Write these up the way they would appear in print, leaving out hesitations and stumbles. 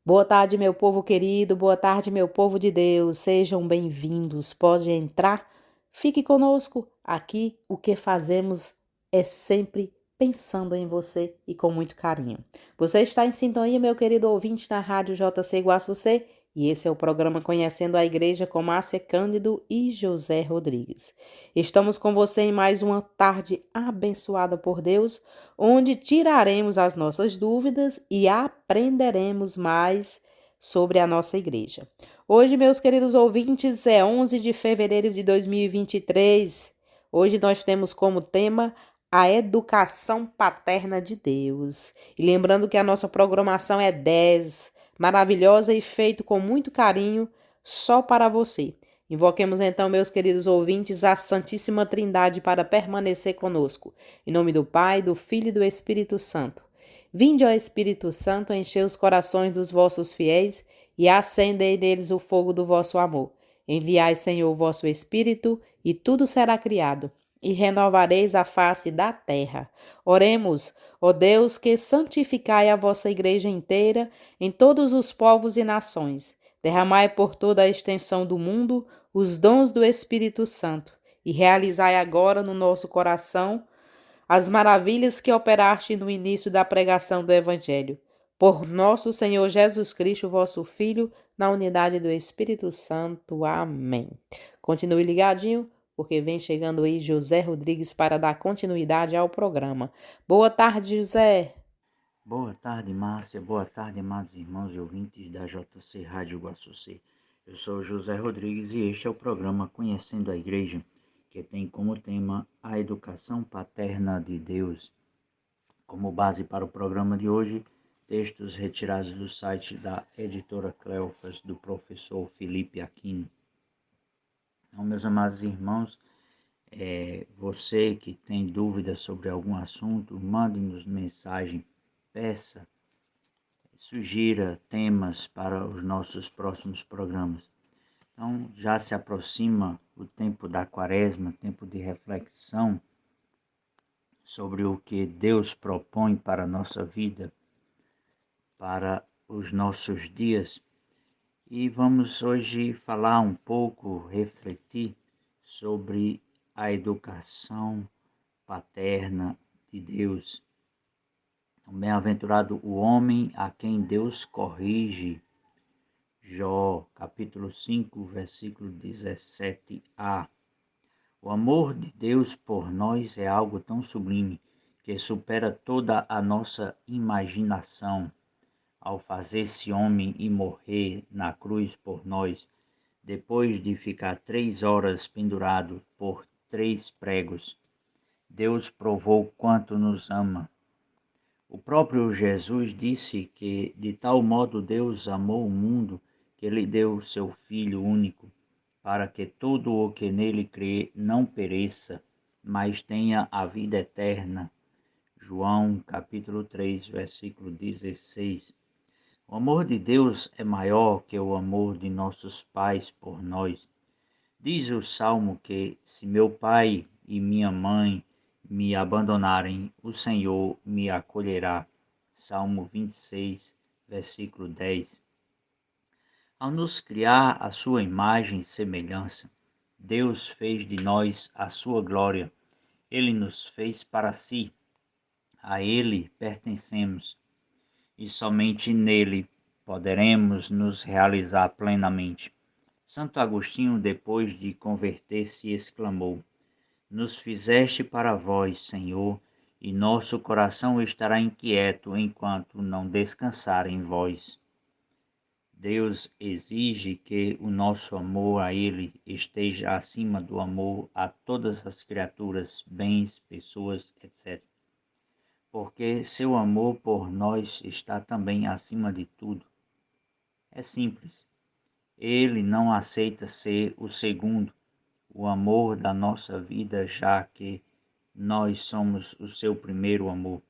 Boa tarde, meu povo querido, boa tarde, meu povo de Deus, sejam bem-vindos. Pode entrar, fique conosco. Aqui o que fazemos é sempre pensando em você e com muito carinho. Você está em sintonia, meu querido ouvinte, na Rádio JC Guaçucê, e esse é o programa Conhecendo a Igreja com Márcia Cândido e José Rodrigues. Estamos com você em mais uma tarde abençoada por Deus, onde tiraremos as nossas dúvidas e aprenderemos mais sobre a nossa igreja. Hoje, meus queridos ouvintes, é 11 de fevereiro de 2023. Hoje nós temos como tema a educação paterna de Deus. E lembrando que a nossa programação é 10, maravilhosa e feita com muito carinho só para você. Invoquemos então, meus queridos ouvintes, a Santíssima Trindade para permanecer conosco. Em nome do Pai, do Filho e do Espírito Santo. Vinde, ó Espírito Santo, enchei os corações dos vossos fiéis e acendei neles o fogo do vosso amor. Enviai, Senhor, o vosso Espírito, e tudo será criado, e renovareis a face da terra. Oremos, ó Deus, que santificai a vossa igreja inteira em todos os povos e nações. Derramai por toda a extensão do mundo os dons do Espírito Santo, e realizai agora no nosso coração as maravilhas que operaste no início da pregação do Evangelho. Por nosso Senhor Jesus Cristo, vosso Filho, na unidade do Espírito Santo. Amém. Continue ligadinho, porque vem chegando aí José Rodrigues para dar continuidade ao programa. Boa tarde, José. Boa tarde, Márcia. Boa tarde, amados irmãos e ouvintes da JC Rádio Guaçucê. Eu sou José Rodrigues e este é o programa Conhecendo a Igreja, que tem como tema a educação paterna de Deus. Como base para o programa de hoje, textos retirados do site da editora Cleofas, do professor Felipe Aquino. Então, meus amados irmãos, você que tem dúvidas sobre algum assunto, mande-nos mensagem, peça, sugira temas para os nossos próximos programas. Então, já se aproxima o tempo da quaresma, tempo de reflexão sobre o que Deus propõe para a nossa vida, para os nossos dias. E vamos hoje falar um pouco, refletir sobre a educação paterna de Deus. Bem-aventurado o homem a quem Deus corrige. Jó, capítulo 5, versículo 17a. O amor de Deus por nós é algo tão sublime que supera toda a nossa imaginação. Ao fazer-se homem e morrer na cruz por nós, depois de ficar 3 horas pendurado por 3 pregos, Deus provou quanto nos ama. O próprio Jesus disse que de tal modo Deus amou o mundo que ele deu seu Filho único, para que todo o que nele crê não pereça, mas tenha a vida eterna. João capítulo 3, versículo 16. O amor de Deus é maior que o amor de nossos pais por nós. Diz o Salmo que, se meu pai e minha mãe me abandonarem, o Senhor me acolherá. Salmo 26, versículo 10. Ao nos criar à sua imagem e semelhança, Deus fez de nós a sua glória. Ele nos fez para si. A Ele pertencemos e somente nele poderemos nos realizar plenamente. Santo Agostinho, depois de converter-se, exclamou: Nos fizeste para vós, Senhor, e nosso coração estará inquieto enquanto não descansar em vós. Deus exige que o nosso amor a Ele esteja acima do amor a todas as criaturas, bens, pessoas, etc. Porque seu amor por nós está também acima de tudo. É simples. Ele não aceita ser o segundo, o amor da nossa vida, já que nós somos o seu primeiro amor.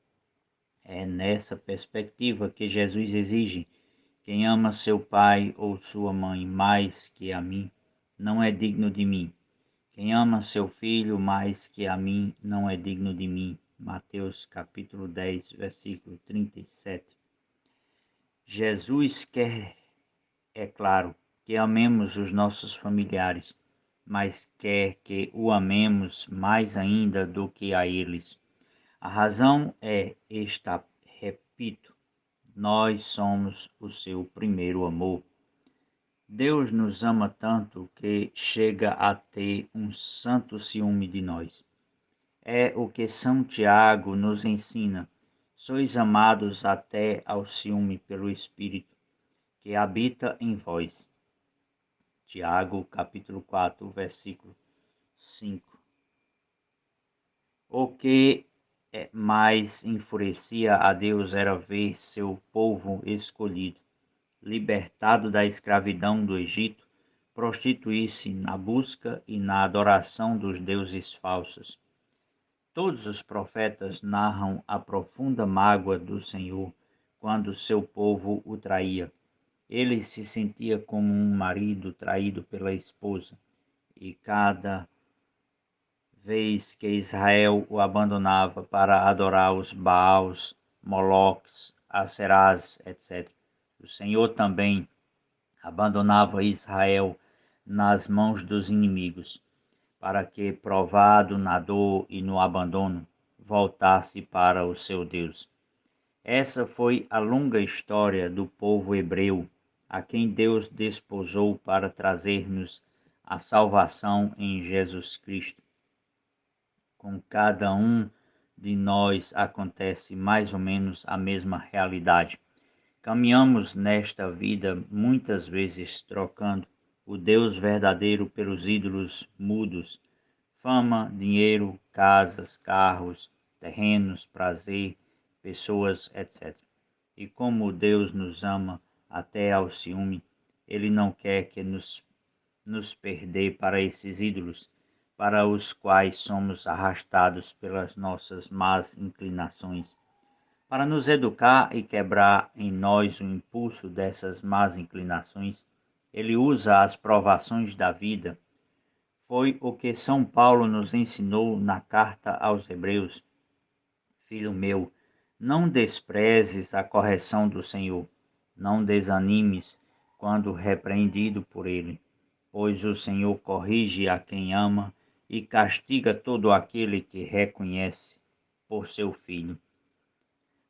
É nessa perspectiva que Jesus exige: quem ama seu pai ou sua mãe mais que a mim, não é digno de mim. Quem ama seu filho mais que a mim, não é digno de mim. Mateus capítulo 10, versículo 37. Jesus quer, é claro, que amemos os nossos familiares, mas quer que o amemos mais ainda do que a eles. A razão é esta, repito, nós somos o seu primeiro amor. Deus nos ama tanto que chega a ter um santo ciúme de nós. É o que São Tiago nos ensina. Sois amados até ao ciúme pelo Espírito que habita em vós. Tiago, capítulo 4, versículo 5. O que mais enfurecia a Deus era ver seu povo escolhido, libertado da escravidão do Egito, prostituir-se na busca e na adoração dos deuses falsos. Todos os profetas narram a profunda mágoa do Senhor quando seu povo o traía. Ele se sentia como um marido traído pela esposa, e cada vez que Israel o abandonava para adorar os Baals, Moloques, Aserás, etc., o Senhor também abandonava Israel nas mãos dos inimigos, para que, provado na dor e no abandono, voltasse para o seu Deus. Essa foi a longa história do povo hebreu, a quem Deus desposou para trazer-nos a salvação em Jesus Cristo. Com cada um de nós acontece mais ou menos a mesma realidade. Caminhamos nesta vida muitas vezes trocando o Deus verdadeiro pelos ídolos mudos, fama, dinheiro, casas, carros, terrenos, prazer, pessoas, etc. E como Deus nos ama até ao ciúme, Ele não quer que nos perder para esses ídolos, para os quais somos arrastados pelas nossas más inclinações. Para nos educar e quebrar em nós o impulso dessas más inclinações, Ele usa as provações da vida. Foi o que São Paulo nos ensinou na carta aos Hebreus. Filho meu, não desprezes a correção do Senhor, não desanimes quando repreendido por Ele, pois o Senhor corrige a quem ama e castiga todo aquele que reconhece por seu filho.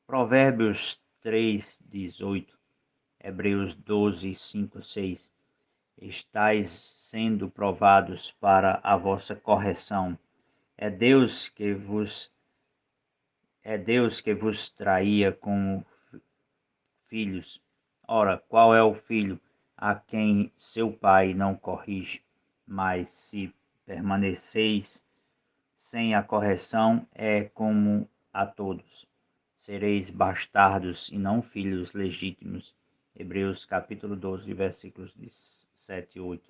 Provérbios 3:18, Hebreus 12:5, 6. Estais sendo provados para a vossa correção. É Deus que vos traía como filhos. Ora, qual é o filho a quem seu pai não corrige? Mas se permaneceis sem a correção, é como a todos. Sereis bastardos e não filhos legítimos. Hebreus capítulo 12, versículos 7 e 8.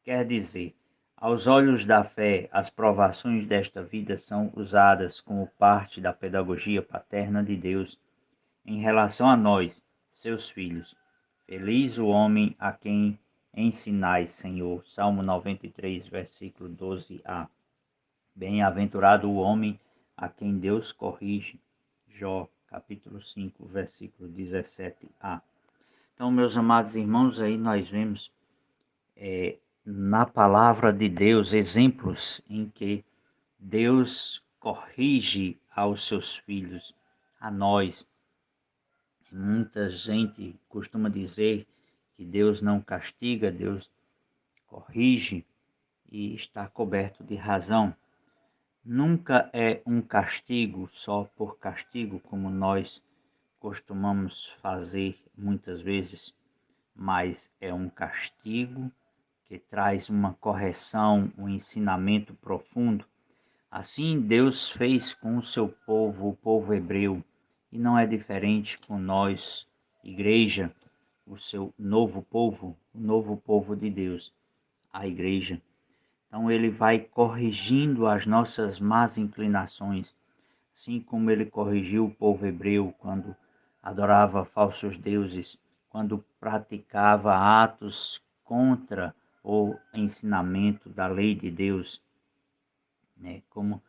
Quer dizer, aos olhos da fé, as provações desta vida são usadas como parte da pedagogia paterna de Deus em relação a nós, seus filhos. Feliz o homem a quem ensinais, Senhor. Salmo 93, versículo 12a. Bem-aventurado o homem a quem Deus corrige. Jó, capítulo 5, versículo 17a. Então, meus amados irmãos, aí nós vemos na palavra de Deus exemplos em que Deus corrige aos seus filhos, a nós. Muita gente costuma dizer que Deus não castiga, Deus corrige, e está coberto de razão. Nunca é um castigo só por castigo, como nós costumamos fazer muitas vezes, mas é um castigo que traz uma correção, um ensinamento profundo. Assim Deus fez com o seu povo, o povo hebreu, e não é diferente com nós, igreja, o seu novo povo, o novo povo de Deus, a igreja. Então ele vai corrigindo as nossas más inclinações, assim como ele corrigiu o povo hebreu quando adorava falsos deuses, quando praticava atos contra o ensinamento da lei de Deus, como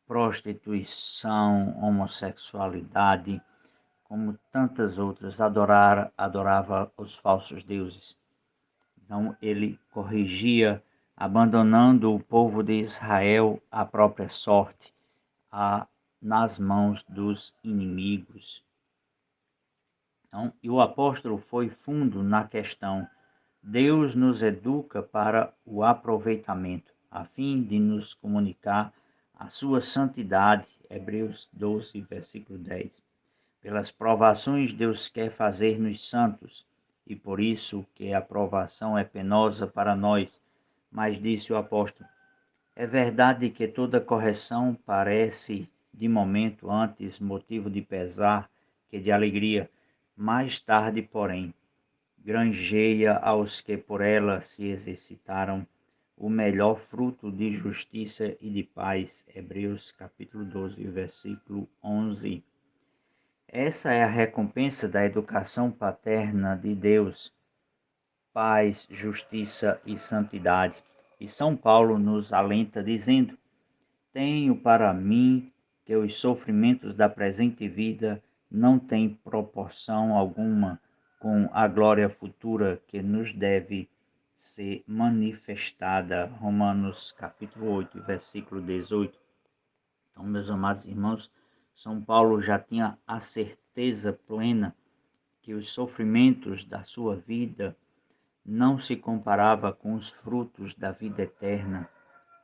prostituição, homossexualidade, como tantas outras, adorava os falsos deuses. Então ele corrigia, abandonando o povo de Israel à própria sorte, nas mãos dos inimigos. Então, e o apóstolo foi fundo na questão. Deus nos educa para o aproveitamento, a fim de nos comunicar a sua santidade. Hebreus 12, versículo 10. Pelas provações Deus quer fazer-nos santos, e por isso que a provação é penosa para nós. Mas disse o apóstolo, é verdade que toda correção parece, de momento, antes motivo de pesar que de alegria. Mais tarde, porém, granjeia aos que por ela se exercitaram o melhor fruto de justiça e de paz. Hebreus capítulo 12, versículo 11. Essa é a recompensa da educação paterna de Deus, paz, justiça e santidade. E São Paulo nos alenta dizendo, tenho para mim que os sofrimentos da presente vida não têm proporção alguma com a glória futura que nos deve ser manifestada. Romanos capítulo 8, versículo 18. Então, meus amados irmãos, São Paulo já tinha a certeza plena que os sofrimentos da sua vida não se comparava com os frutos da vida eterna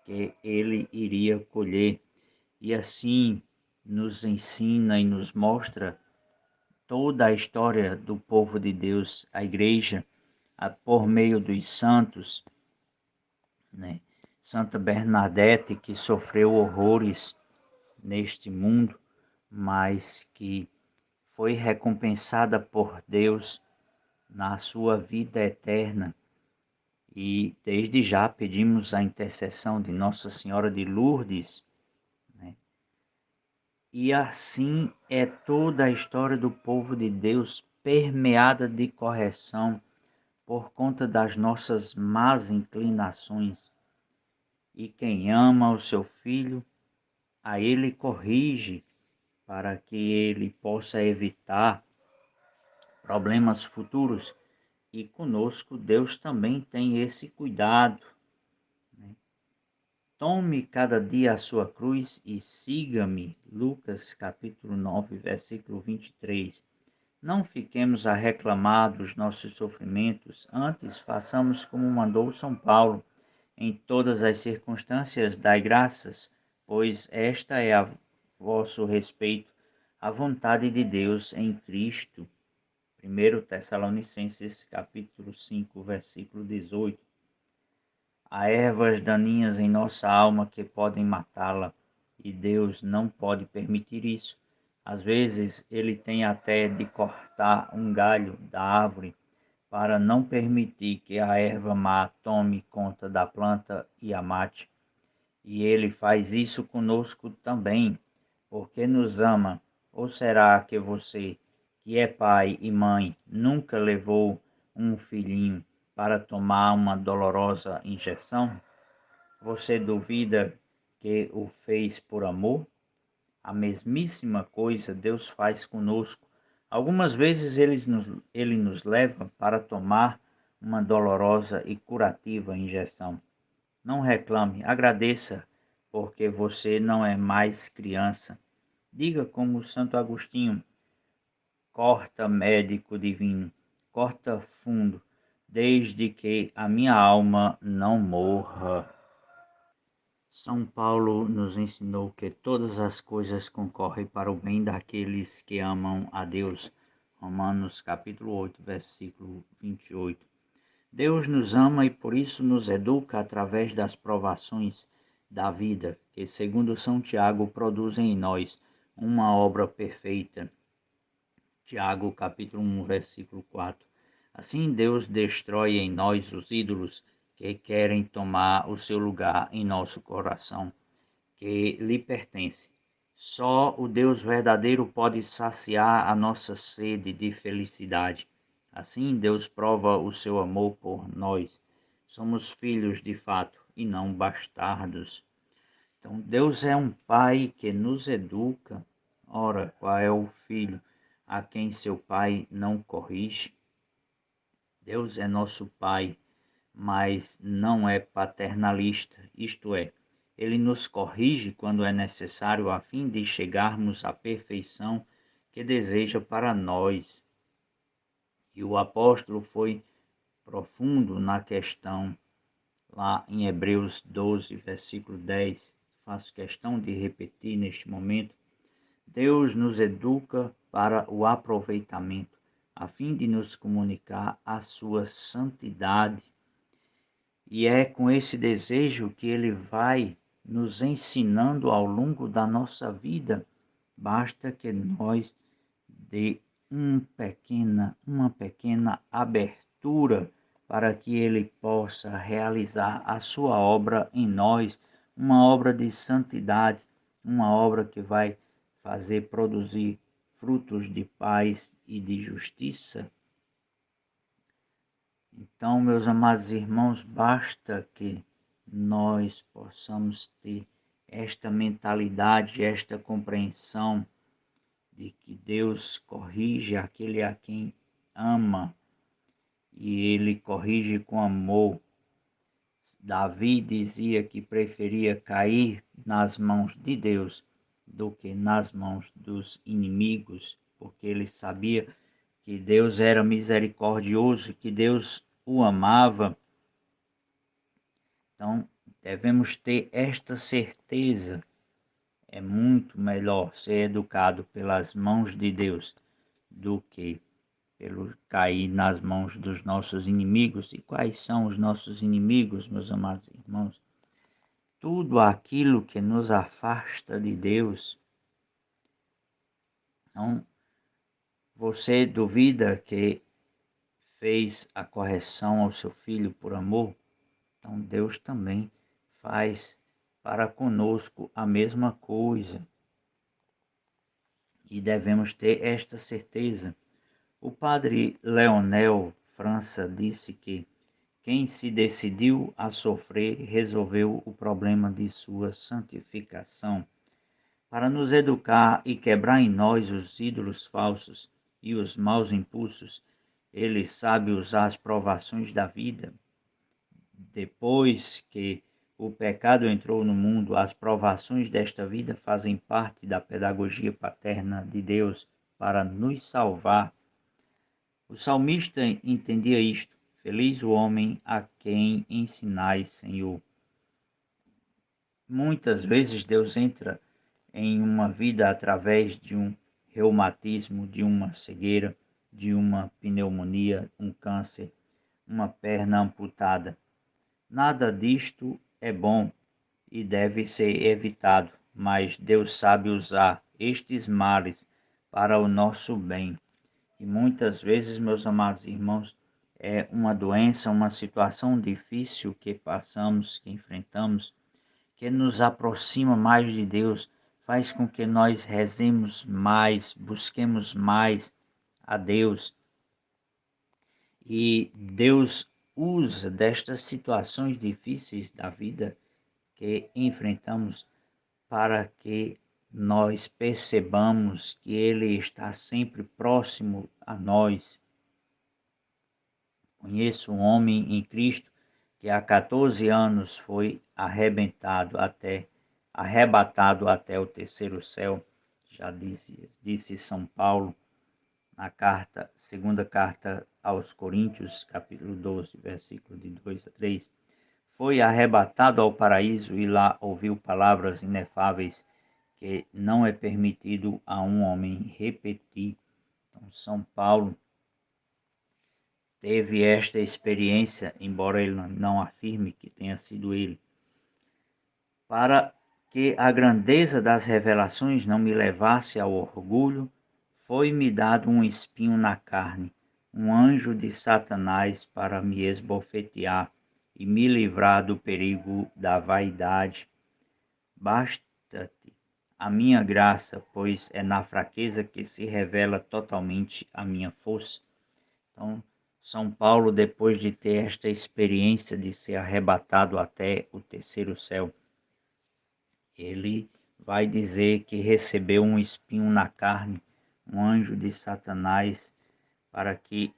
que ele iria colher. E assim nos ensina e nos mostra toda a história do povo de Deus, a igreja, por meio dos santos, né? Santa Bernadette, que sofreu horrores neste mundo, mas que foi recompensada por Deus na sua vida eterna. E desde já pedimos a intercessão de Nossa Senhora de Lourdes, né? E assim é toda a história do povo de Deus, permeada de correção por conta das nossas más inclinações. E quem ama o seu filho, a ele corrige, para que ele possa evitar problemas futuros. E conosco Deus também tem esse cuidado, né? Tome cada dia a sua cruz e siga-me. Lucas capítulo 9, versículo 23. Não fiquemos a reclamar dos nossos sofrimentos, antes façamos como mandou São Paulo. Em todas as circunstâncias dai graças, pois esta é a vosso respeito, a vontade de Deus em Cristo. 1 Tessalonicenses capítulo 5, versículo 18. Há ervas daninhas em nossa alma que podem matá-la, e Deus não pode permitir isso. Às vezes, ele tem até de cortar um galho da árvore para não permitir que a erva má tome conta da planta e a mate. E ele faz isso conosco também, porque nos ama. Ou será que você, que é pai e mãe, nunca levou um filhinho para tomar uma dolorosa injeção? Você duvida que o fez por amor? A mesmíssima coisa Deus faz conosco. Algumas vezes ele nos leva para tomar uma dolorosa e curativa injeção. Não reclame, agradeça, porque você não é mais criança. Diga como Santo Agostinho, corta, médico divino, corta fundo, desde que a minha alma não morra. São Paulo nos ensinou que todas as coisas concorrem para o bem daqueles que amam a Deus. Romanos capítulo 8, versículo 28. Deus nos ama e por isso nos educa através das provações da vida, que, segundo São Tiago, produzem em nós uma obra perfeita. Tiago, capítulo 1, versículo 4. Assim, Deus destrói em nós os ídolos que querem tomar o seu lugar em nosso coração, que lhe pertence. Só o Deus verdadeiro pode saciar a nossa sede de felicidade. Assim, Deus prova o seu amor por nós. Somos filhos de fato e não bastardos. Então, Deus é um Pai que nos educa. Ora, qual é o filho? a quem seu pai não corrige? Deus é nosso Pai, mas não é paternalista, isto é, ele nos corrige quando é necessário a fim de chegarmos à perfeição que deseja para nós. E o apóstolo foi profundo na questão lá em Hebreus 12, versículo 10. Faço questão de repetir neste momento. Deus nos educa para o aproveitamento, a fim de nos comunicar a sua santidade. E é com esse desejo que Ele vai nos ensinando ao longo da nossa vida. Basta que nós dê uma pequena abertura para que Ele possa realizar a sua obra em nós, uma obra de santidade, uma obra que vai fazer produzir frutos de paz e de justiça. Então, meus amados irmãos, basta que nós possamos ter esta mentalidade, esta compreensão de que Deus corrige aquele a quem ama e Ele corrige com amor. Davi dizia que preferia cair nas mãos de Deus do que nas mãos dos inimigos, porque ele sabia que Deus era misericordioso, que Deus o amava. Então, devemos ter esta certeza. É muito melhor ser educado pelas mãos de Deus do que pelo cair nas mãos dos nossos inimigos. E quais são os nossos inimigos, meus amados irmãos? Tudo aquilo que nos afasta de Deus. Então, você duvida que fez a correção ao seu filho por amor? Então Deus também faz para conosco a mesma coisa. E devemos ter esta certeza. O padre Leonel França disse que quem se decidiu a sofrer resolveu o problema de sua santificação. Para nos educar e quebrar em nós os ídolos falsos e os maus impulsos, ele sabe usar as provações da vida. Depois que o pecado entrou no mundo, as provações desta vida fazem parte da pedagogia paterna de Deus para nos salvar. O salmista entendia isto. Feliz o homem a quem ensinais, Senhor. Muitas vezes Deus entra em uma vida através de um reumatismo, de uma cegueira, de uma pneumonia, um câncer, uma perna amputada. Nada disto é bom e deve ser evitado, mas Deus sabe usar estes males para o nosso bem. E muitas vezes, meus amados irmãos, é uma doença, uma situação difícil que passamos, que enfrentamos, que nos aproxima mais de Deus, faz com que nós rezemos mais, busquemos mais a Deus. E Deus usa destas situações difíceis da vida que enfrentamos para que nós percebamos que Ele está sempre próximo a nós. Conheço um homem em Cristo que há 14 anos foi arrebatado até o terceiro céu, já disse São Paulo na segunda carta aos Coríntios, capítulo 12, versículo de 2 a 3. Foi arrebatado ao paraíso e lá ouviu palavras inefáveis que não é permitido a um homem repetir. Então, São Paulo teve esta experiência, embora ele não afirme que tenha sido ele. Para que a grandeza das revelações não me levasse ao orgulho, foi-me dado um espinho na carne, um anjo de Satanás para me esbofetear e me livrar do perigo da vaidade. Basta-te a minha graça, pois é na fraqueza que se revela totalmente a minha força. Então, São Paulo, depois de ter esta experiência de ser arrebatado até o terceiro céu, ele vai dizer que recebeu um espinho na carne, um anjo de Satanás, para que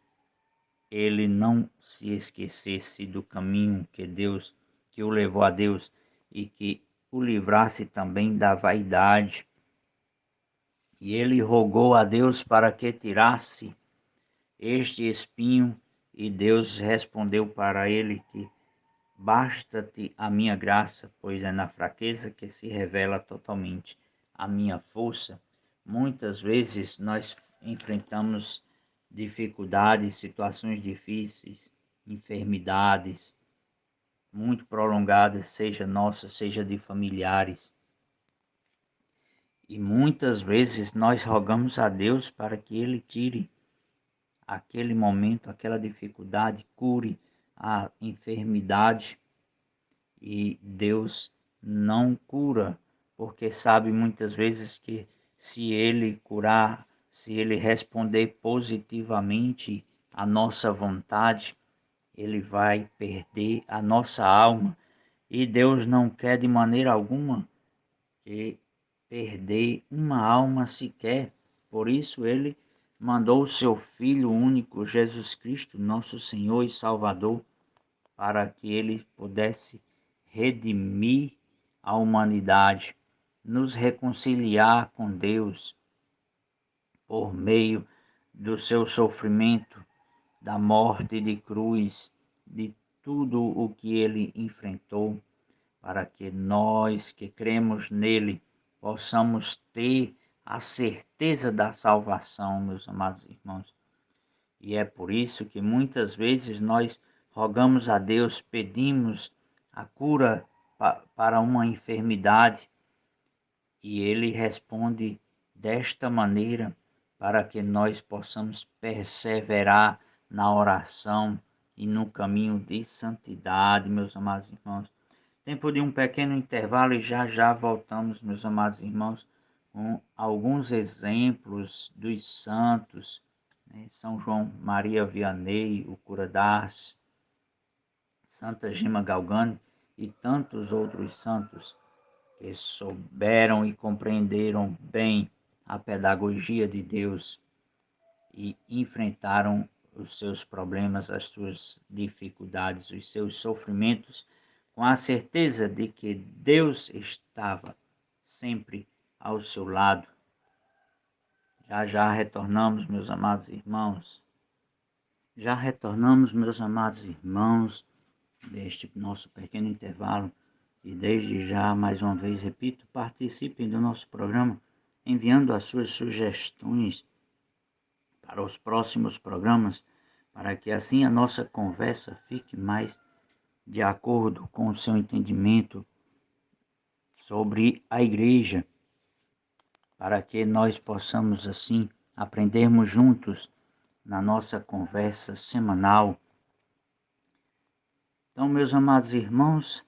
ele não se esquecesse do caminho que o levou a Deus e que o livrasse também da vaidade. E ele rogou a Deus para que tirasse este espinho, e Deus respondeu para ele que basta-te a minha graça, pois é na fraqueza que se revela totalmente a minha força. Muitas vezes nós enfrentamos dificuldades, situações difíceis, enfermidades muito prolongadas, seja nossa, seja de familiares. E muitas vezes nós rogamos a Deus para que Ele tire aquele momento, aquela dificuldade, cure a enfermidade, e Deus não cura, porque sabe muitas vezes que se Ele curar, se Ele responder positivamente à nossa vontade, Ele vai perder a nossa alma. E Deus não quer de maneira alguma que perder uma alma sequer. Por isso Ele mandou o seu Filho único, Jesus Cristo, nosso Senhor e Salvador, para que Ele pudesse redimir a humanidade, nos reconciliar com Deus por meio do seu sofrimento, da morte de cruz, de tudo o que Ele enfrentou, para que nós que cremos nele possamos ter a certeza da salvação, meus amados irmãos. E é por isso que muitas vezes nós rogamos a Deus, pedimos a cura para uma enfermidade, e Ele responde desta maneira, para que nós possamos perseverar na oração e no caminho de santidade, meus amados irmãos. Tempo de um pequeno intervalo e já já voltamos, meus amados irmãos, com alguns exemplos dos santos, né? São João Maria Vianney, o cura d'Ars, Santa Gema Galgani e tantos outros santos que souberam e compreenderam bem a pedagogia de Deus e enfrentaram os seus problemas, as suas dificuldades, os seus sofrimentos, com a certeza de que Deus estava sempre ao seu lado. Já já retornamos, meus amados irmãos. Já retornamos, meus amados irmãos, deste nosso pequeno intervalo. E desde já, mais uma vez, repito, participem do nosso programa, enviando as suas sugestões para os próximos programas, para que assim a nossa conversa fique mais de acordo com o seu entendimento sobre a igreja, para que nós possamos assim aprendermos juntos na nossa conversa semanal. Então, meus amados irmãos,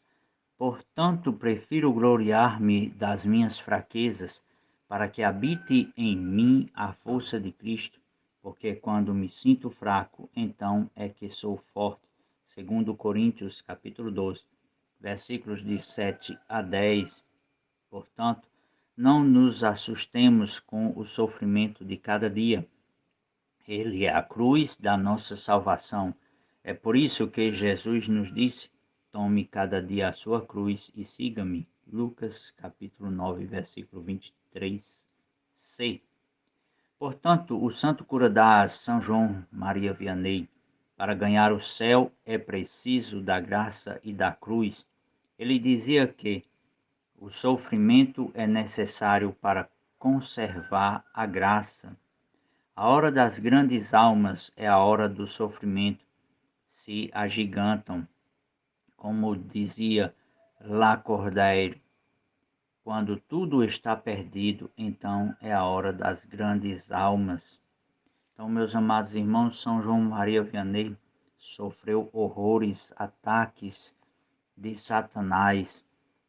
portanto, prefiro gloriar-me das minhas fraquezas, para que habite em mim a força de Cristo, porque quando me sinto fraco, então é que sou forte. Segundo Coríntios, capítulo 12, versículos de 7 a 10. Portanto, não nos assustemos com o sofrimento de cada dia. Ele é a cruz da nossa salvação. É por isso que Jesus nos disse: tome cada dia a sua cruz e siga-me. Lucas capítulo 9, versículo 23c. Portanto, o santo cura d'Ars, São João Maria Vianney, para ganhar o céu é preciso da graça e da cruz. Ele dizia que o sofrimento é necessário para conservar a graça. A hora das grandes almas é a hora do sofrimento. Se agigantam, como dizia Lacordaire. Quando tudo está perdido, então é a hora das grandes almas. Então, meus amados irmãos, São João Maria Vianney sofreu horrores, ataques de Satanás,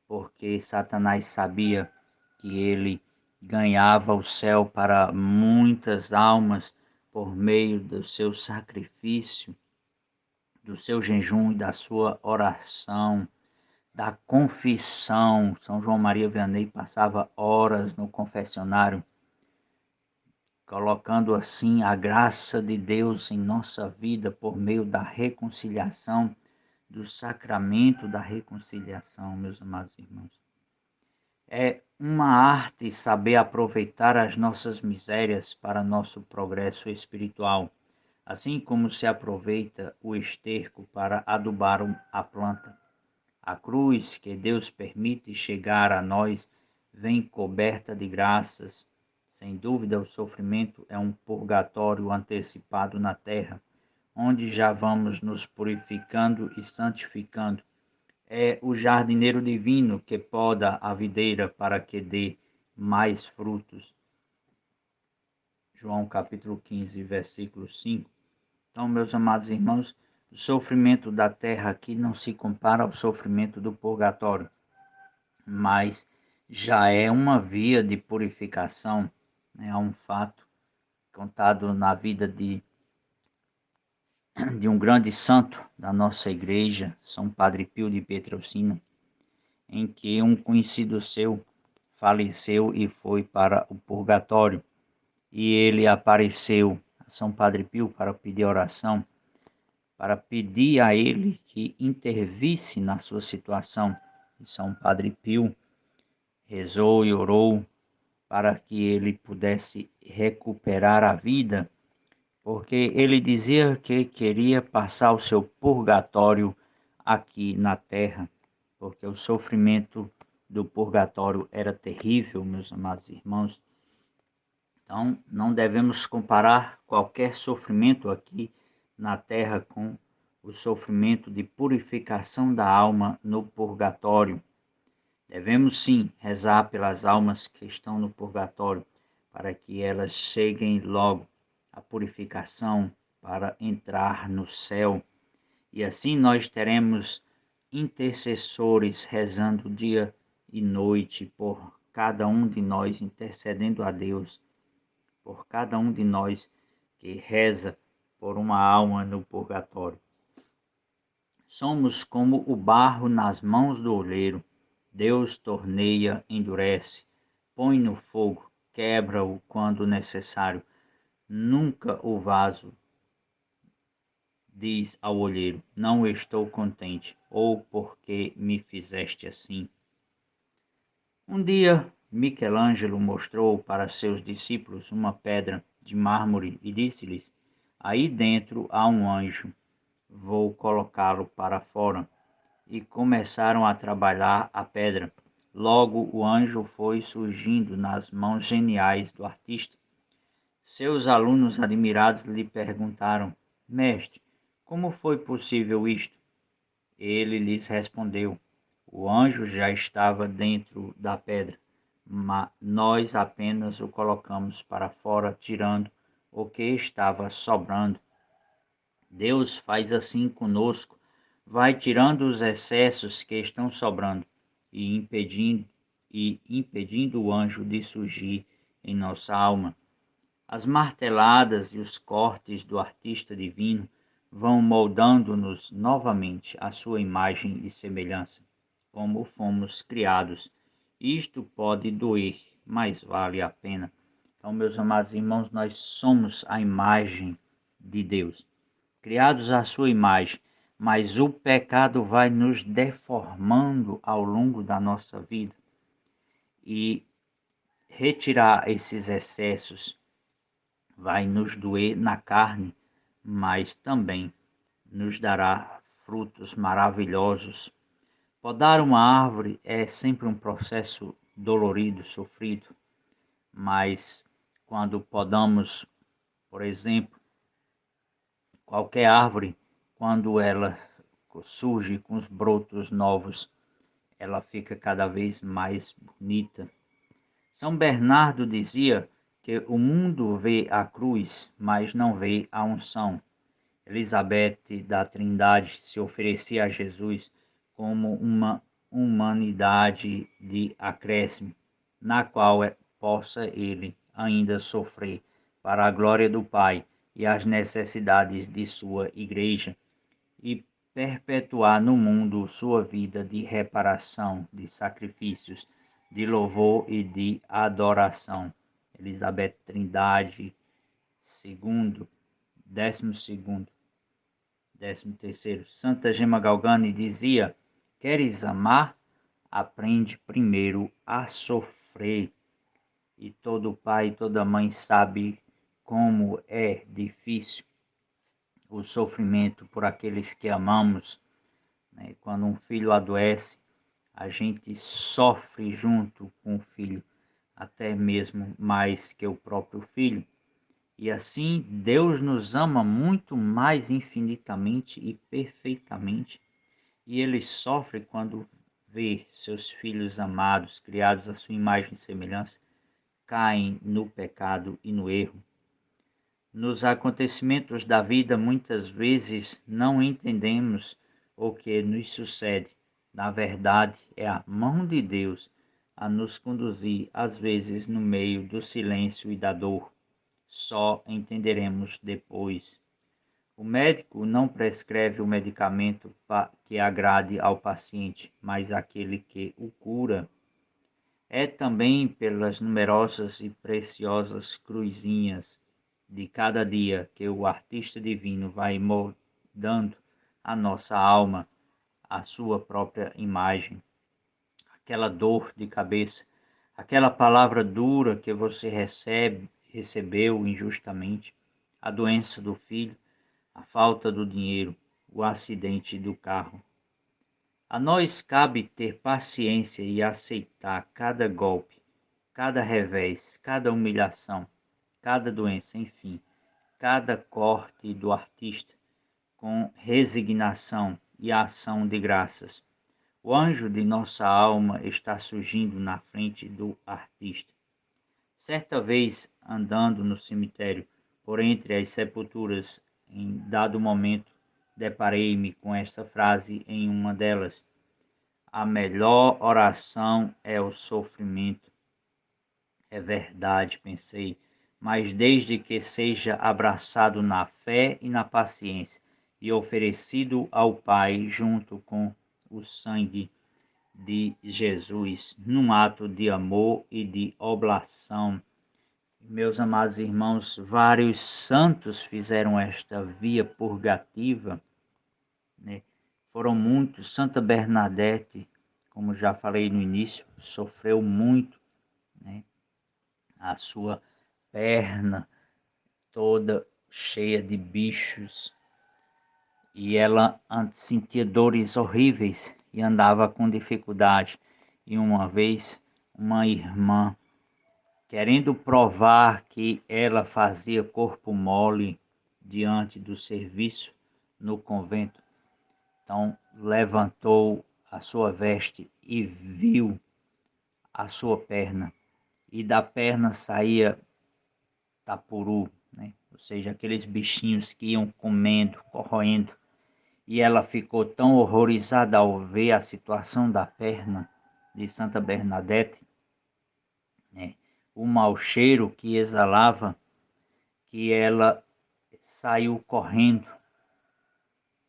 porque Satanás sabia que ele ganhava o céu para muitas almas por meio do seu sacrifício, do seu jejum e da sua oração, da confissão. São João Maria Vianney passava horas no confessionário, colocando assim a graça de Deus em nossa vida por meio da reconciliação, do sacramento da reconciliação, meus amados irmãos. É uma arte saber aproveitar as nossas misérias para nosso progresso espiritual, assim como se aproveita o esterco para adubar a planta. A cruz que Deus permite chegar a nós vem coberta de graças. Sem dúvida, o sofrimento é um purgatório antecipado na terra, onde já vamos nos purificando e santificando. É o jardineiro divino que poda a videira para que dê mais frutos. João capítulo 15, versículo 5. Então, meus amados irmãos, o sofrimento da terra aqui não se compara ao sofrimento do purgatório, mas já é uma via de purificação, né? É um fato contado na vida de um grande santo da nossa igreja, São Padre Pio de Pietrelcina, em que um conhecido seu faleceu e foi para o purgatório, e ele apareceu a São Padre Pio para pedir oração, para pedir a ele que intervisse na sua situação. E São Padre Pio rezou e orou para que ele pudesse recuperar a vida, porque ele dizia que queria passar o seu purgatório aqui na terra, porque o sofrimento do purgatório era terrível, meus amados irmãos. Então, não devemos comparar qualquer sofrimento aqui na terra com o sofrimento de purificação da alma no purgatório. Devemos sim rezar pelas almas que estão no purgatório, para que elas cheguem logo à purificação para entrar no céu. E assim nós teremos intercessores rezando dia e noite por cada um de nós, intercedendo a Deus por cada um de nós que reza por uma alma no purgatório. Somos como o barro nas mãos do oleiro. Deus torneia, endurece, põe no fogo, quebra-o quando necessário. Nunca o vaso diz ao olheiro: não estou contente, ou porque me fizeste assim. Um dia, Michelangelo mostrou para seus discípulos uma pedra de mármore e disse-lhes: aí dentro há um anjo, vou colocá-lo para fora. E começaram a trabalhar a pedra. Logo o anjo foi surgindo nas mãos geniais do artista. Seus alunos admirados lhe perguntaram: mestre, como foi possível isto? Ele lhes respondeu: o anjo já estava dentro da pedra, mas nós apenas o colocamos para fora, tirando o que estava sobrando. Deus faz assim conosco, vai tirando os excessos que estão sobrando e impedindo o anjo de surgir em nossa alma. As marteladas e os cortes do artista divino vão moldando-nos novamente à sua imagem e semelhança, como fomos criados. Isto pode doer, mas vale a pena. Então, meus amados irmãos, nós somos a imagem de Deus, criados à sua imagem, mas o pecado vai nos deformando ao longo da nossa vida, e retirar esses excessos vai nos doer na carne, mas também nos dará frutos maravilhosos. Podar uma árvore é sempre um processo dolorido, sofrido, mas quando podamos, por exemplo, qualquer árvore, quando ela surge com os brotos novos, ela fica cada vez mais bonita. São Bernardo dizia que o mundo vê a cruz, mas não vê a unção. Elizabeth da Trindade se oferecia a Jesus como uma humanidade de acréscimo, na qual possa ele ainda sofrer para a glória do Pai e as necessidades de sua igreja, e perpetuar no mundo sua vida de reparação, de sacrifícios, de louvor e de adoração. Elizabeth Trindade, segundo, 12º, 13º. Santa Gema Galgani dizia: queres amar? Aprende primeiro a sofrer. E todo pai e toda mãe sabe como é difícil o sofrimento por aqueles que amamos, né? Quando um filho adoece, a gente sofre junto com o filho, até mesmo mais que o próprio filho. E assim, Deus nos ama muito mais infinitamente e perfeitamente, e Ele sofre quando vê seus filhos amados, criados à sua imagem e semelhança, caem no pecado e no erro. Nos acontecimentos da vida, muitas vezes não entendemos o que nos sucede. Na verdade, é a mão de Deus a nos conduzir, às vezes no meio do silêncio e da dor. Só entenderemos depois. O médico não prescreve o medicamento que agrade ao paciente, mas aquele que o cura. É também pelas numerosas e preciosas cruzinhas de cada dia que o artista divino vai moldando a nossa alma à sua própria imagem. Aquela dor de cabeça, aquela palavra dura que você recebeu injustamente, a doença do filho, a falta do dinheiro, o acidente do carro. A nós cabe ter paciência e aceitar cada golpe, cada revés, cada humilhação, cada doença, enfim, cada corte do artista, com resignação e ação de graças. O anjo de nossa alma está surgindo na frente do artista. Certa vez, andando no cemitério, por entre as sepulturas, em dado momento, deparei-me com esta frase em uma delas: a melhor oração é o sofrimento. É verdade, pensei, mas desde que seja abraçado na fé e na paciência e oferecido ao Pai junto com o sangue de Jesus, num ato de amor e de oblação. Meus amados irmãos, vários santos fizeram esta via purgativa, né? Foram muitos. Santa Bernadette, como já falei no início, sofreu muito, né? A sua perna toda cheia de bichos, e ela antes sentia dores horríveis e andava com dificuldade. E uma vez, uma irmã, querendo provar que ela fazia corpo mole diante do serviço no convento, então levantou a sua veste e viu a sua perna, e da perna saía tapuru, né? Ou seja, aqueles bichinhos que iam comendo, corroendo. E ela ficou tão horrorizada ao ver a situação da perna de Santa Bernadette, né? O mau cheiro que exalava, que ela saiu correndo.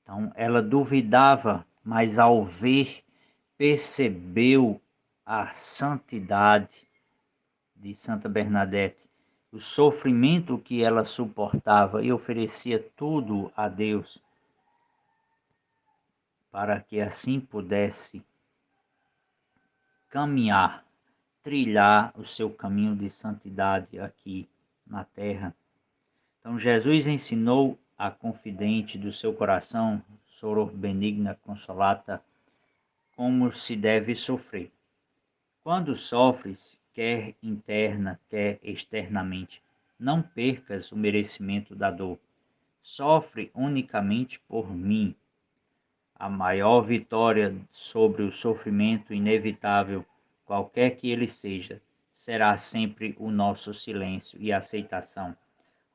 Então ela duvidava, mas ao ver, percebeu a santidade de Santa Bernadette, o sofrimento que ela suportava, e oferecia tudo a Deus para que assim pudesse caminhar, trilhar o seu caminho de santidade aqui na terra. Então Jesus ensinou a confidente do seu coração, Soror Benigna Consolata, como se deve sofrer. Quando sofres, quer interna, quer externamente, não percas o merecimento da dor. Sofre unicamente por mim. A maior vitória sobre o sofrimento inevitável, qualquer que ele seja, será sempre o nosso silêncio e aceitação,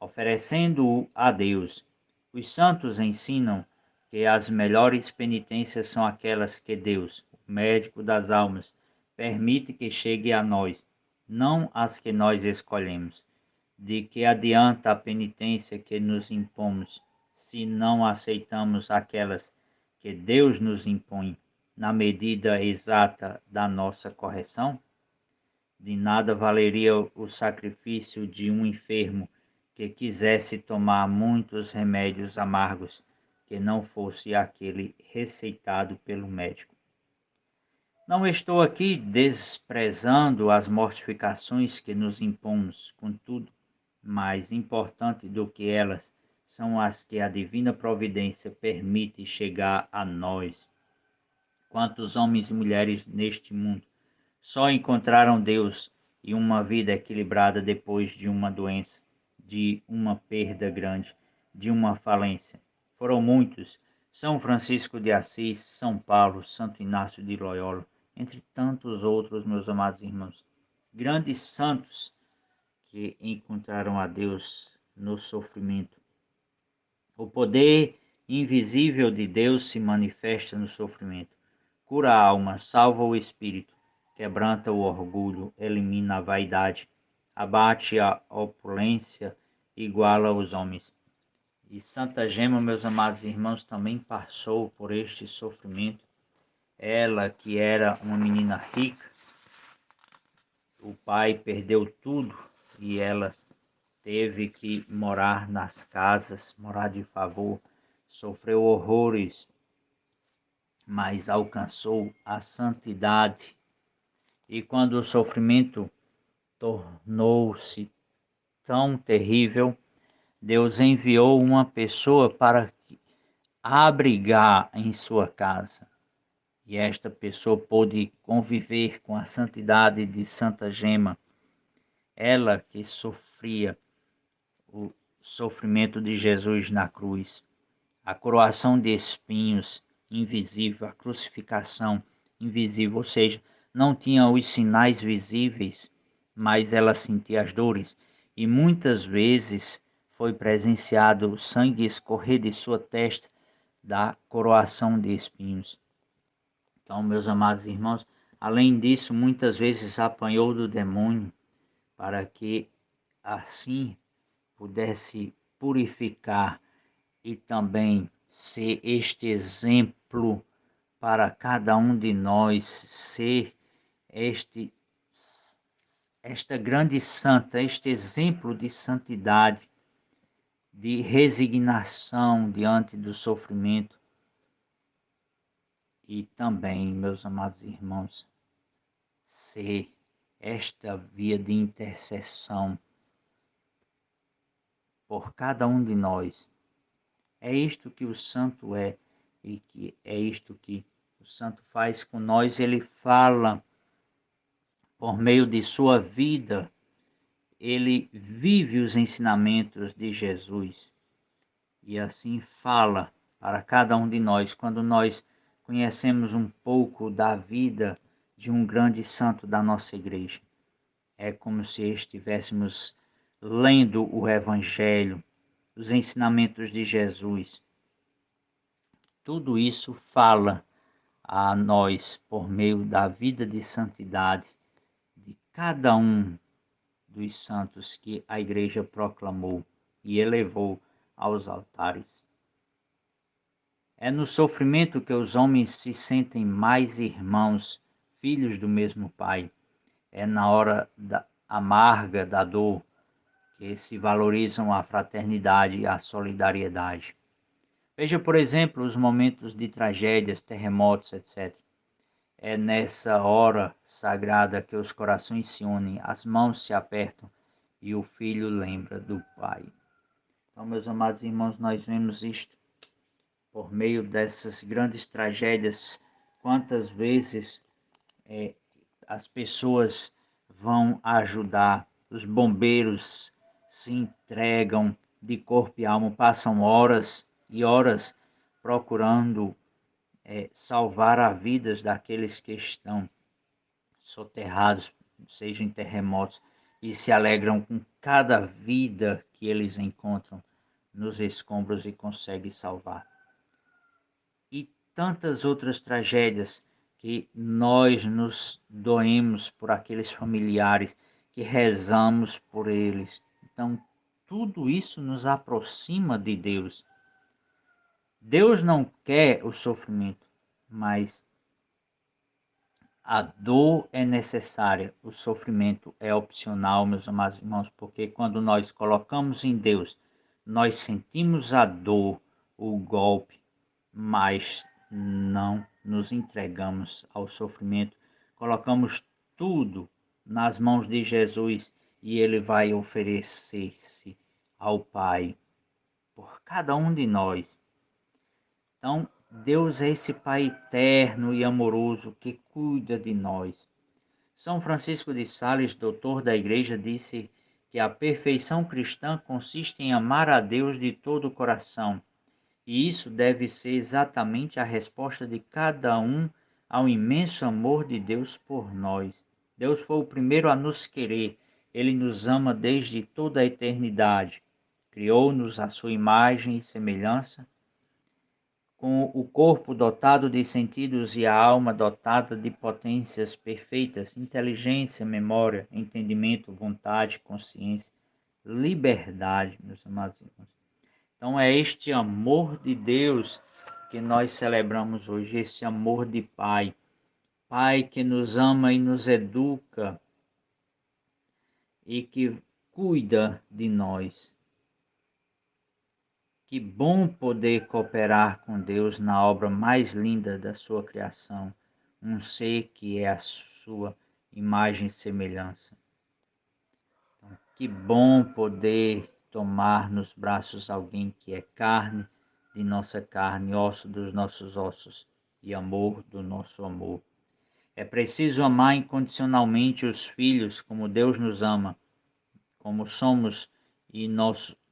oferecendo-o a Deus. Os santos ensinam que as melhores penitências são aquelas que Deus, o médico das almas, permite que chegue a nós, não as que nós escolhemos. De que adianta a penitência que nos impomos, se não aceitamos aquelas que Deus nos impõe na medida exata da nossa correção? De nada valeria o sacrifício de um enfermo que quisesse tomar muitos remédios amargos que não fosse aquele receitado pelo médico. Não estou aqui desprezando as mortificações que nos impomos, contudo, mais importante do que elas são as que a divina providência permite chegar a nós. Quantos homens e mulheres neste mundo só encontraram Deus e uma vida equilibrada depois de uma doença, de uma perda grande, de uma falência? Foram muitos: São Francisco de Assis, São Paulo, Santo Inácio de Loyola, entre tantos outros, meus amados irmãos. Grandes santos que encontraram a Deus no sofrimento. O poder invisível de Deus se manifesta no sofrimento. Cura a alma, salva o espírito, quebranta o orgulho, elimina a vaidade, abate a opulência, iguala os homens. E Santa Gema, meus amados irmãos, também passou por este sofrimento. Ela, que era uma menina rica, o pai perdeu tudo e ela teve que morar nas casas, morar de favor, sofreu horrores, mas alcançou a santidade. E quando o sofrimento tornou-se tão terrível, Deus enviou uma pessoa para abrigar em sua casa. E esta pessoa pôde conviver com a santidade de Santa Gema, ela que sofria o sofrimento de Jesus na cruz, a coroação de espinhos invisível, a crucificação invisível, ou seja, não tinha os sinais visíveis, mas ela sentia as dores e muitas vezes foi presenciado o sangue escorrer de sua testa da coroação de espinhos. Então, meus amados irmãos, além disso, muitas vezes apanhou do demônio para que assim pudesse purificar e também ser este exemplo para cada um de nós, ser esta grande santa, este exemplo de santidade, de resignação diante do sofrimento e também, meus amados irmãos, ser esta via de intercessão por cada um de nós. É isto que o santo é e que é isto que o santo faz com nós. Ele fala por meio de sua vida, ele vive os ensinamentos de Jesus e assim fala para cada um de nós. Quando nós conhecemos um pouco da vida de um grande santo da nossa igreja, é como se estivéssemos lendo o Evangelho, os ensinamentos de Jesus. Tudo isso fala a nós por meio da vida de santidade de cada um dos santos que a igreja proclamou e elevou aos altares. É no sofrimento que os homens se sentem mais irmãos, filhos do mesmo Pai. É na hora amarga da dor que se valorizam a fraternidade e a solidariedade. Veja, por exemplo, os momentos de tragédias, terremotos, etc. É nessa hora sagrada que os corações se unem, as mãos se apertam e o filho lembra do pai. Então, meus amados irmãos, nós vemos isto por meio dessas grandes tragédias. Quantas vezes as pessoas vão ajudar, os bombeiros se entregam de corpo e alma, passam horas e horas procurando salvar as vidas daqueles que estão soterrados, seja em terremotos, e se alegram com cada vida que eles encontram nos escombros e conseguem salvar. E tantas outras tragédias que nós nos doemos por aqueles familiares, que rezamos por eles. Então, tudo isso nos aproxima de Deus. Deus não quer o sofrimento, mas A dor é necessária, o sofrimento é opcional, meus amados irmãos, porque quando nós colocamos em Deus, nós sentimos a dor, o golpe, mas não nos entregamos ao sofrimento. Colocamos tudo nas mãos de Jesus e Ele vai oferecer-se ao Pai por cada um de nós. Então, Deus é esse Pai eterno e amoroso que cuida de nós. São Francisco de Sales, doutor da Igreja, disse que a perfeição cristã consiste em amar a Deus de todo o coração, e isso deve ser exatamente a resposta de cada um ao imenso amor de Deus por nós. Deus foi o primeiro a nos querer, Ele nos ama desde toda a eternidade. Criou-nos à sua imagem e semelhança, com o corpo dotado de sentidos e a alma dotada de potências perfeitas, inteligência, memória, entendimento, vontade, consciência, liberdade, meus amados irmãos. Então é este amor de Deus que nós celebramos hoje, esse amor de Pai. Pai que nos ama e nos educa e que cuida de nós. Que bom poder cooperar com Deus na obra mais linda da sua criação, um ser que é a sua imagem e semelhança. Então, que bom poder tomar nos braços alguém que é carne de nossa carne, osso dos nossos ossos e amor do nosso amor. É preciso amar incondicionalmente os filhos como Deus nos ama, como somos e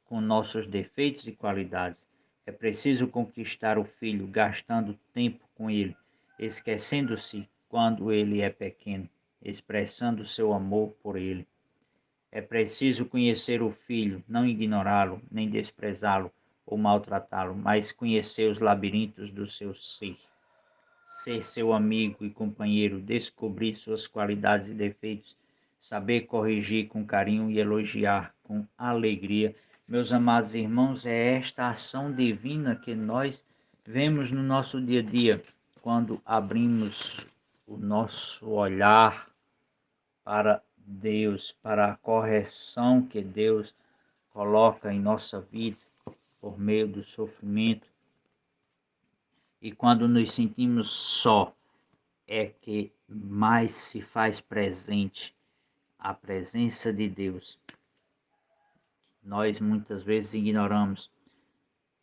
com nossos defeitos e qualidades. É preciso conquistar o filho, gastando tempo com ele, esquecendo-se quando ele é pequeno, expressando seu amor por ele. É preciso conhecer o filho, não ignorá-lo, nem desprezá-lo ou maltratá-lo, mas conhecer os labirintos do seu ser. Ser seu amigo e companheiro, descobrir suas qualidades e defeitos, saber corrigir com carinho e elogiar com alegria. Meus amados irmãos, é esta ação divina que nós vemos no nosso dia a dia, quando abrimos o nosso olhar para Deus, para a correção que Deus coloca em nossa vida por meio do sofrimento. E quando nos sentimos só, é que mais se faz presente a presença de Deus. Nós muitas vezes ignoramos.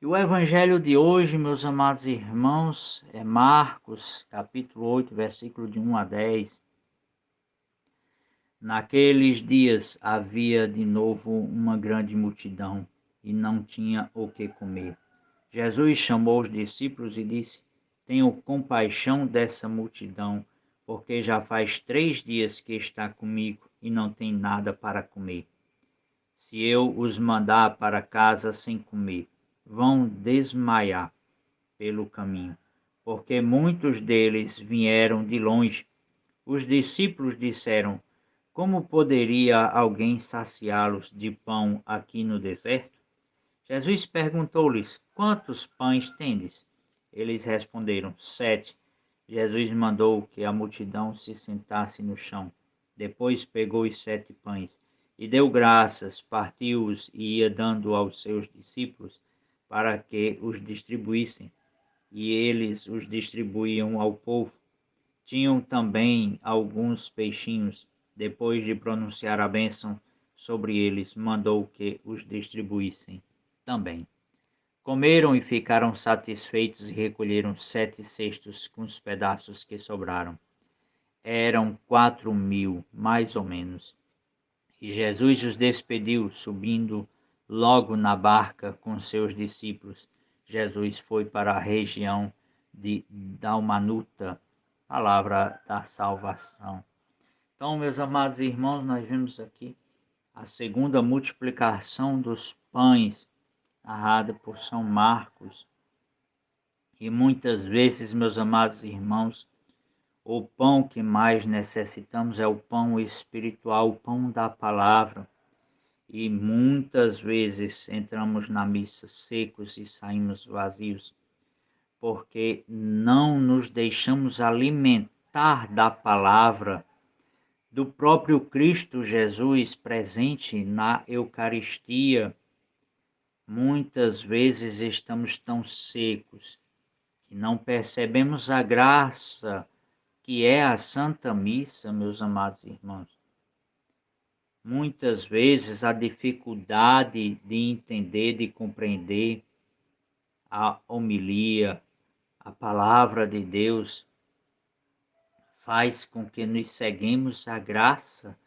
E o evangelho de hoje, meus amados irmãos, é Marcos, capítulo 8, versículo de 1 a 10. Naqueles dias havia de novo uma grande multidão e não tinha o que comer. Jesus chamou os discípulos e disse: Tenho compaixão dessa multidão, porque já faz 3 dias que está comigo e não tem nada para comer. Se eu os mandar para casa sem comer, vão desmaiar pelo caminho, porque muitos deles vieram de longe. Os discípulos disseram: Como poderia alguém saciá-los de pão aqui no deserto? Jesus perguntou-lhes: Quantos pães tendes? Eles responderam: 7. Jesus mandou que a multidão se sentasse no chão. Depois pegou os 7 pães e deu graças, partiu-os e ia dando aos seus discípulos para que os distribuíssem. E eles os distribuíam ao povo. Tinham também alguns peixinhos. Depois de pronunciar a bênção sobre eles, mandou que os distribuíssem também. Comeram e ficaram satisfeitos e recolheram 7 cestos com os pedaços que sobraram. Eram 4.000, mais ou menos. E Jesus os despediu, subindo logo na barca com seus discípulos. Jesus foi para a região de Dalmanuta, palavra da salvação. Então, meus amados irmãos, nós vemos aqui a segunda multiplicação dos pães, narrada por São Marcos. E muitas vezes, meus amados irmãos, o pão que mais necessitamos é o pão espiritual, o pão da palavra. E muitas vezes entramos na missa secos e saímos vazios, porque não nos deixamos alimentar alimentar da palavra do próprio Cristo Jesus presente na Eucaristia, muitas vezes estamos tão secos que não percebemos a graça que é a Santa Missa, meus amados irmãos. Muitas vezes a dificuldade de entender, de compreender a homilia, a palavra de Deus, faz com que nos ceguemos a graça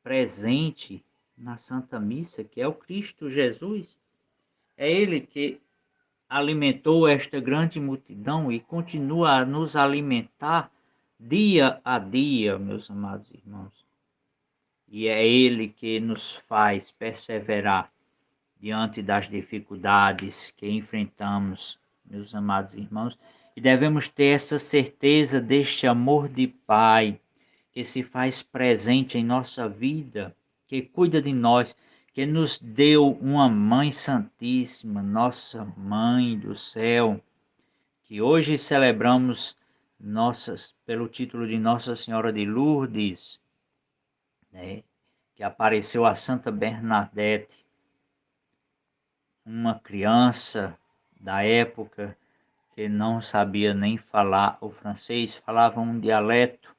presente na Santa Missa, que é o Cristo Jesus. É Ele que alimentou esta grande multidão e continua a nos alimentar dia a dia, meus amados irmãos. E é Ele que nos faz perseverar diante das dificuldades que enfrentamos, meus amados irmãos. E devemos ter essa certeza deste amor de Pai que se faz presente em nossa vida, que cuida de nós, que nos deu uma Mãe Santíssima, nossa Mãe do céu, que hoje celebramos pelo título de Nossa Senhora de Lourdes, né, que apareceu a Santa Bernadette, uma criança da época que não sabia nem falar o francês, falava um dialeto,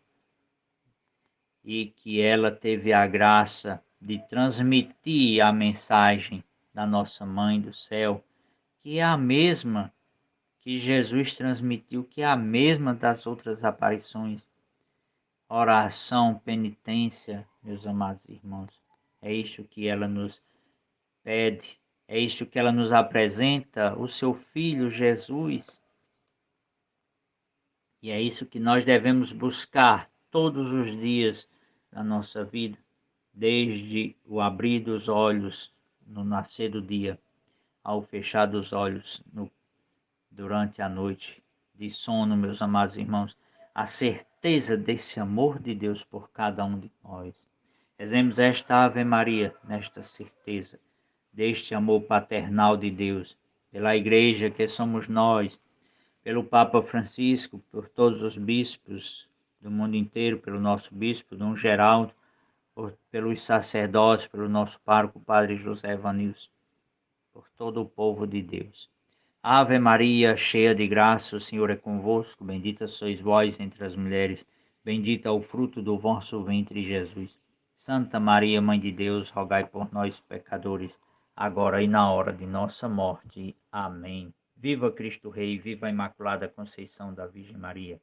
e que ela teve a graça de transmitir a mensagem da nossa Mãe do Céu, que é a mesma que Jesus transmitiu, que é a mesma das outras aparições. Oração, penitência, meus amados irmãos, é isto que ela nos pede, é isto que ela nos apresenta, o seu Filho Jesus. E é isso que nós devemos buscar todos os dias da nossa vida, desde o abrir dos olhos no nascer do dia, ao fechar dos olhos durante a noite de sono, meus amados irmãos, a certeza desse amor de Deus por cada um de nós. Rezemos esta Ave Maria nesta certeza deste amor paternal de Deus, pela Igreja que somos nós, pelo Papa Francisco, por todos os bispos do mundo inteiro, pelo nosso bispo, Dom Geraldo, pelos sacerdotes, pelo nosso pároco, Padre José Evanilson, por todo o povo de Deus. Ave Maria, cheia de graça, o Senhor é convosco, bendita sois vós entre as mulheres, bendito é o fruto do vosso ventre, Jesus. Santa Maria, Mãe de Deus, rogai por nós, pecadores, agora e na hora de nossa morte. Amém. Viva Cristo Rei, viva a Imaculada Conceição da Virgem Maria.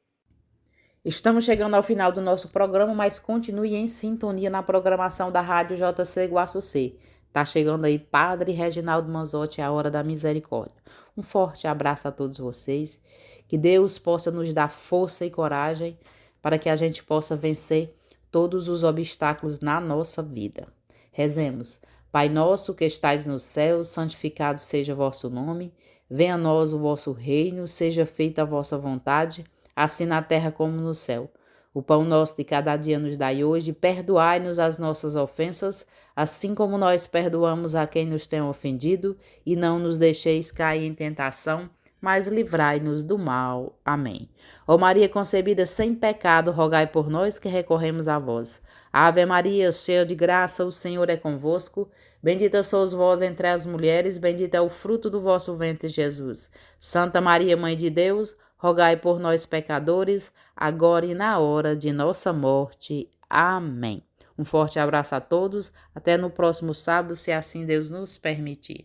Estamos chegando ao final do nosso programa, mas continue em sintonia na programação da Rádio JC Guaçucê. Tá chegando aí Padre Reginaldo Manzotti, a hora da misericórdia. Um forte abraço a todos vocês. Que Deus possa nos dar força e coragem para que a gente possa vencer todos os obstáculos na nossa vida. Rezemos. Pai nosso que estais no céu, santificado seja o vosso nome. Venha a nós o vosso reino, seja feita a vossa vontade, assim na terra como no céu. O pão nosso de cada dia nos dai hoje, perdoai-nos as nossas ofensas, assim como nós perdoamos a quem nos tem ofendido, e não nos deixeis cair em tentação, mas livrai-nos do mal. Amém. Ó Maria concebida sem pecado, rogai por nós que recorremos a vós. Ave Maria, cheia de graça, o Senhor é convosco. Bendita sois vós entre as mulheres, bendito é o fruto do vosso ventre, Jesus. Santa Maria, Mãe de Deus, rogai por nós, pecadores, agora e na hora de nossa morte. Amém. Um forte abraço a todos. Até no próximo sábado, se assim Deus nos permitir.